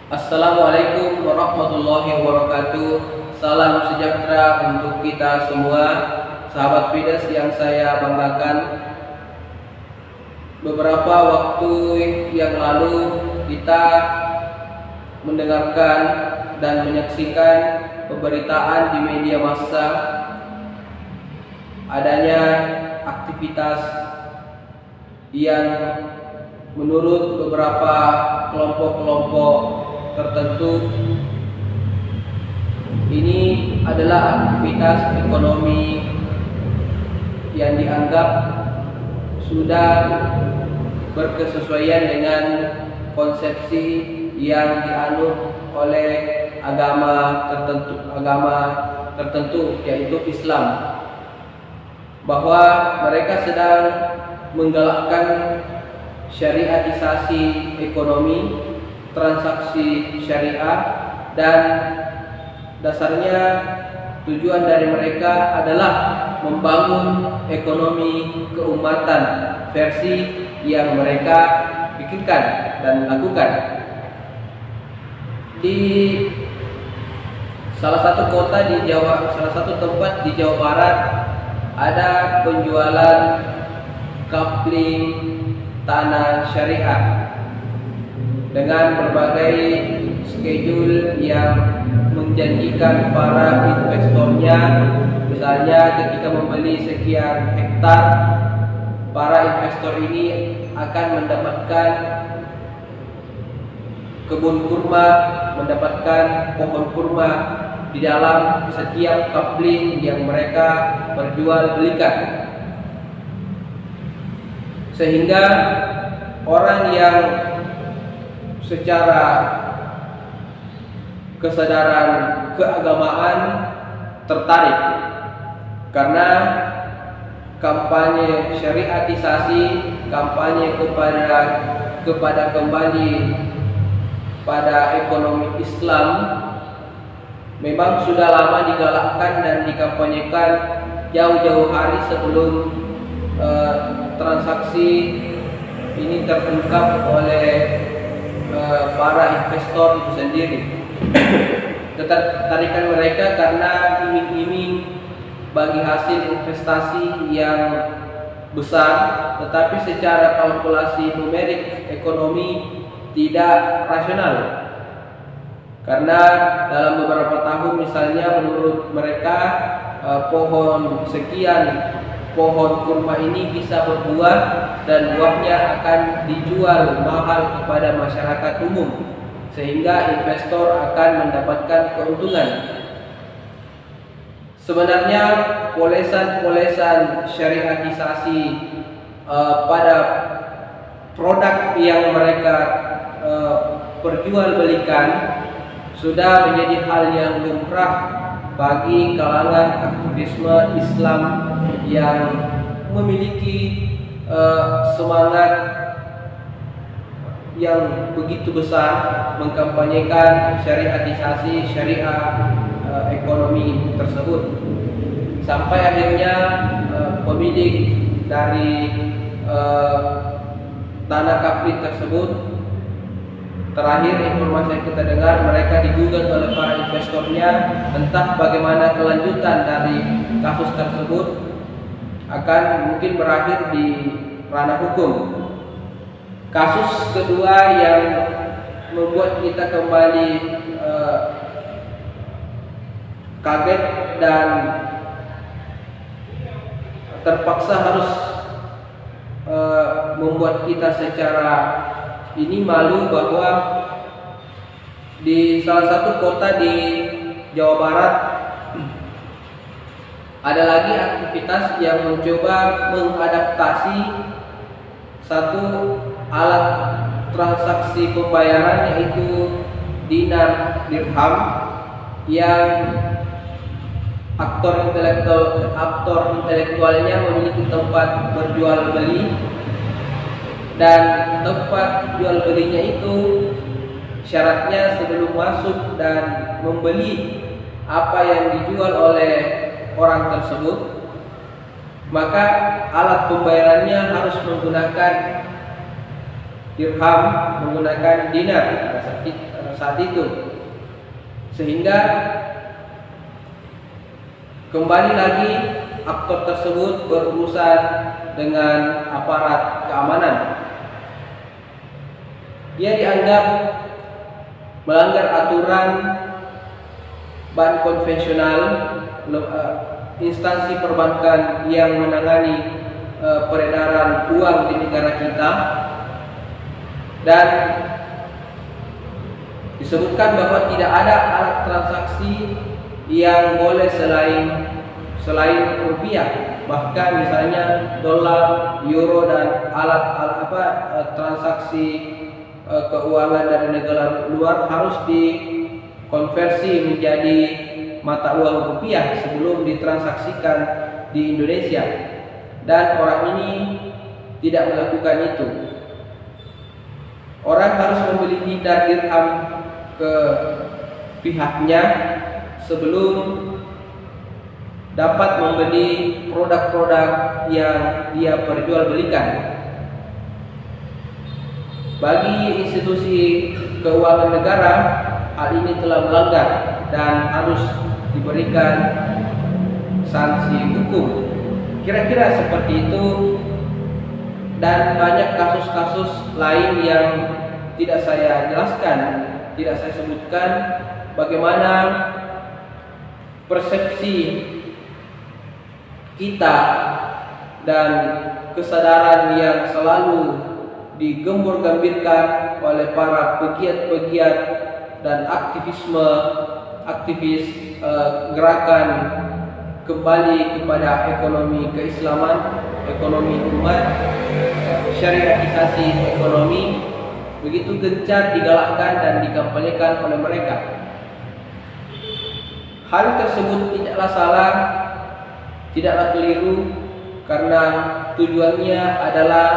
Assalamualaikum warahmatullahi wabarakatuh. Salam sejahtera untuk kita semua, sahabat Fides yang saya banggakan. Beberapa waktu yang lalu kita mendengarkan dan menyaksikan pemberitaan di media massa adanya aktivitas yang menurut beberapa kelompok-kelompok tertentu ini adalah aktivitas ekonomi yang dianggap sudah berkesesuaian dengan konsepsi yang dianut oleh agama tertentu yaitu Islam, bahwa mereka sedang menggalakkan syariatisasi ekonomi, transaksi syariah, dan dasarnya tujuan dari mereka adalah membangun ekonomi keumatan versi yang mereka pikirkan dan lakukan. Di salah satu tempat di Jawa Barat ada penjualan kapling tanah syariah dengan berbagai schedule yang menjanjikan para investornya. Misalnya ketika membeli sekian hektar, para investor ini akan mendapatkan kebun kurma, mendapatkan pohon kurma di dalam setiap kapling yang mereka perjualbelikan, sehingga orang yang secara kesadaran keagamaan tertarik karena kampanye syariatisasi, kampanye kepada kembali pada ekonomi Islam memang sudah lama digalakkan dan dikampanyekan jauh-jauh hari sebelum transaksi ini terungkap oleh para investor itu sendiri. Ketertarikan mereka karena iming-iming bagi hasil investasi yang besar, tetapi secara kalkulasi numerik ekonomi tidak rasional. Karena dalam beberapa tahun misalnya menurut mereka pohon kurma ini bisa berbuah dan buahnya akan dijual mahal kepada masyarakat umum, sehingga investor akan mendapatkan keuntungan. Sebenarnya polesan syariatisasi pada produk yang mereka perjualbelikan sudah menjadi hal yang lumrah bagi kalangan aktivisme Islam yang memiliki semangat yang begitu besar mengkampanyekan syariatisasi syariah ekonomi tersebut, sampai akhirnya pemilik dari tanah kapling tersebut, terakhir informasi yang kita dengar, mereka digugat oleh para investornya. Entah bagaimana kelanjutan dari kasus tersebut, akan mungkin berakhir di ranah hukum. Kasus kedua yang membuat kita kembali kaget dan terpaksa harus membuat kita secara ini malu, bahwa di salah satu kota di Jawa Barat ada lagi aktivitas yang mencoba mengadaptasi satu alat transaksi pembayaran, yaitu dinar dirham, yang aktor intelektualnya memiliki tempat berjual beli, dan tempat jual belinya itu syaratnya sebelum masuk dan membeli apa yang dijual oleh orang tersebut, maka alat pembayarannya harus menggunakan dirham, menggunakan dinar saat itu. Sehingga kembali lagi aktor tersebut berurusan dengan aparat keamanan. Dia dianggap melanggar aturan bank konvensional, instansi perbankan yang menangani peredaran uang di negara kita, dan disebutkan bahwa tidak ada alat transaksi yang boleh selain rupiah. Bahkan misalnya dolar, euro, dan alat transaksi keuangan dari negara luar harus dikonversi menjadi mata uang rupiah sebelum ditransaksikan di Indonesia, dan orang ini tidak melakukan itu. Orang harus membeli dinar dirham ke pihaknya sebelum dapat membeli produk-produk yang dia perjualbelikan. Bagi institusi keuangan negara, hal ini telah melanggar dan harus diberikan sanksi hukum. Kira-kira seperti itu, dan banyak kasus-kasus lain yang tidak saya jelaskan, tidak saya sebutkan, bagaimana persepsi kita dan kesadaran yang selalu digembor-gembirkan oleh para pegiat-pegiat dan aktivis gerakan kembali kepada ekonomi keislaman, ekonomi umat, syariatisasi ekonomi begitu gencar digalakkan dan dikampanyekan oleh mereka. Hal tersebut tidaklah salah, tidaklah keliru, karena tujuannya adalah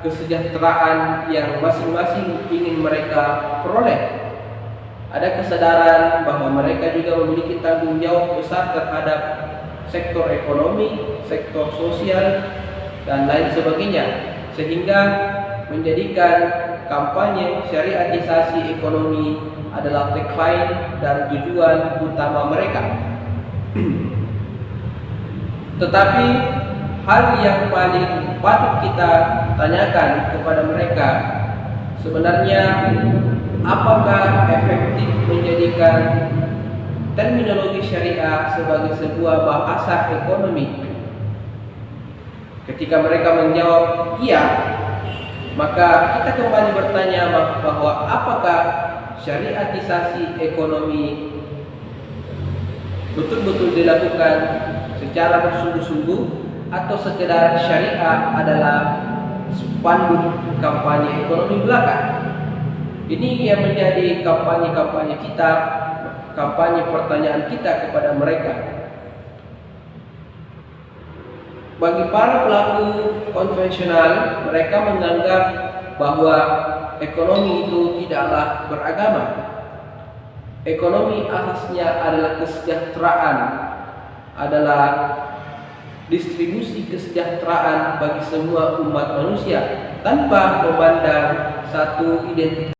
kesejahteraan yang masing-masing ingin mereka peroleh. Ada kesadaran bahwa mereka juga memiliki tanggung jawab besar terhadap sektor ekonomi, sektor sosial, dan lain sebagainya, sehingga menjadikan kampanye syariatisasi ekonomi adalah tagline dan tujuan utama mereka. Tetapi hal yang paling patut kita tanyakan kepada mereka, sebenarnya apakah efektif menjadikan terminologi syariah sebagai sebuah bahasa ekonomi? Ketika mereka menjawab iya, maka kita kembali bertanya bahwa apakah syariatisasi ekonomi betul-betul dilakukan secara bersungguh-sungguh, atau sekedar syariah adalah spanduk kampanye ekonomi belaka? Ini yang menjadi kampanye kita, kampanye pertanyaan kita kepada mereka. Bagi para pelaku konvensional, mereka menganggap bahwa ekonomi itu tidaklah beragama. Ekonomi asasnya adalah kesejahteraan, adalah distribusi kesejahteraan bagi semua umat manusia tanpa memandang satu identitas